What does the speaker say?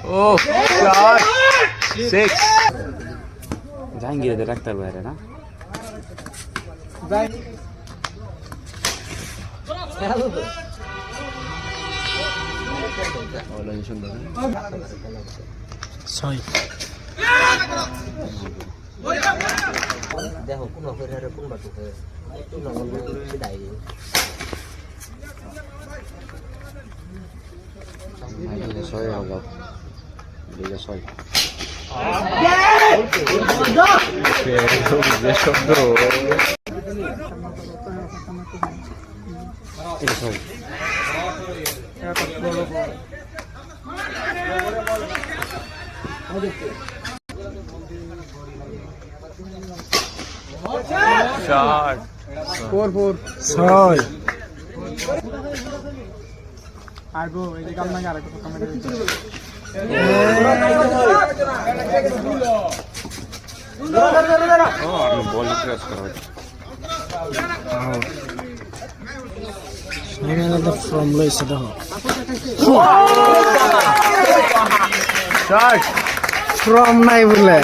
Oh, shot. 6. Jahangir doctor বাইরে না দেখো কোন করে কোন বাকি কোন বলতে দাই ছয় হলো লিগে 6 যে শব্দ এটা 6 shot 4 ছয় আগো এই যে কাম না আর একটা কমেন্ট আমি বল ক্রস করা from লইছে দেখো shot from নাই বলে